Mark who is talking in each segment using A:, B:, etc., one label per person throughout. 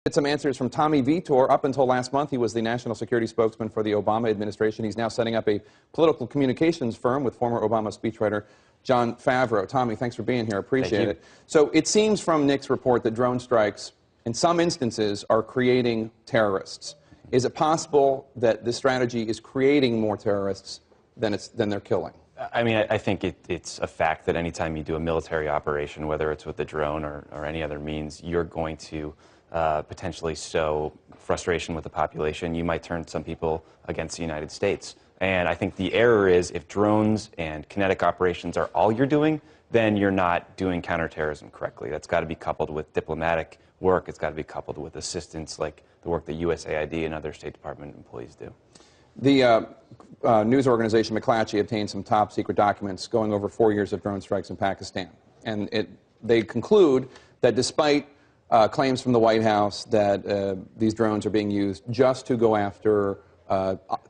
A: Get some answers from Tommy Vitor. Up until last month, he was the national security spokesman for the Obama administration. He's now setting up a political communications firm with former Obama speechwriter Jon Favreau. Tommy, thanks for being here. Appreciate it. So it seems from Nick's report that drone strikes, in some instances, are creating terrorists. Is it possible that this strategy is creating more terrorists than they're killing?
B: I mean, I think it's a fact that anytime you do a military operation, whether it's with a drone or any other means, you're going to potentially sow frustration with the population. You might turn some people against the United States. And I think the error is if drones and kinetic operations are all you're doing, then you're not doing counterterrorism correctly. That's got to be coupled with diplomatic work. It's got to be coupled with assistance like the work that USAID and other State Department employees do.
A: The news organization McClatchy obtained some top-secret documents going over 4 years of drone strikes in Pakistan. And they conclude that despite claims from the White House that these drones are being used just to go after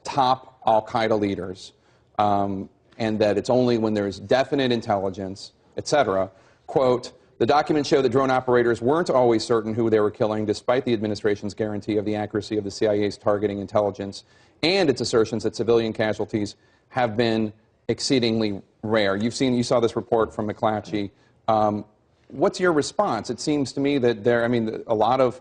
A: top al-Qaeda leaders, and that it's only when there's definite intelligence, etc., quote, the documents show that drone operators weren't always certain who they were killing, despite the administration's guarantee of the accuracy of the CIA's targeting intelligence and its assertions that civilian casualties have been exceedingly rare. You saw this report from McClatchy. What's your response? It seems to me that a lot of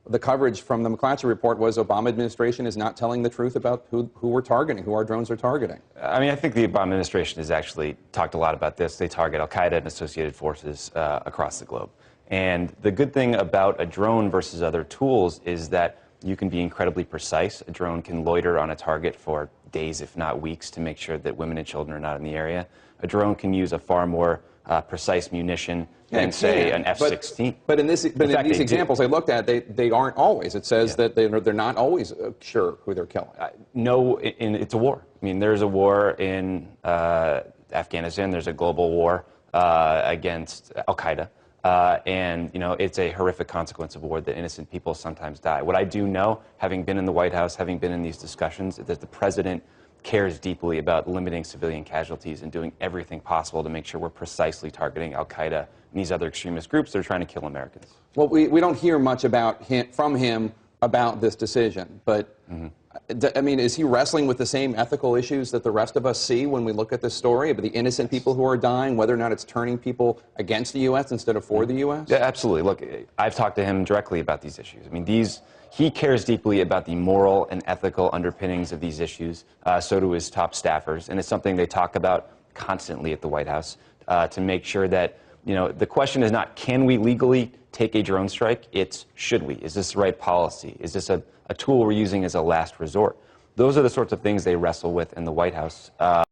A: the coverage from the McClatchy report was Obama administration is not telling the truth about who we're targeting, who our drones are targeting.
B: I mean, I think the Obama administration has actually talked a lot about this. They target al-Qaeda and associated forces across the globe. And the good thing about a drone versus other tools is that you can be incredibly precise. A drone can loiter on a target for days, if not weeks, to make sure that women and children are not in the area. A drone can use a far more precise munition than, say, an F-16.
A: But in these examples I looked at, they aren't always. It says that they're not always sure who they're killing.
B: No, it's a war. I mean, there's a war in Afghanistan. There's a global war against al-Qaeda. And, you know, it's a horrific consequence of war that innocent people sometimes die. What I do know, having been in the White House, having been in these discussions, is that the president cares deeply about limiting civilian casualties and doing everything possible to make sure we're precisely targeting al-Qaeda and these other extremist groups that are trying to kill Americans.
A: Well, we don't hear much from him about this decision, but I mean, is he wrestling with the same ethical issues that the rest of us see when we look at this story about the innocent people who are dying, whether or not it's turning people against the U.S. instead of for the U.S.?
B: Yeah, absolutely. Look, I've talked to him directly about these issues. I mean, he cares deeply about the moral and ethical underpinnings of these issues. So do his top staffers, and it's something they talk about constantly at the White House to make sure that, you know, the question is not can we legally take a drone strike, it's should we? Is this the right policy? Is this a tool we're using as a last resort? Those are the sorts of things they wrestle with in the White House.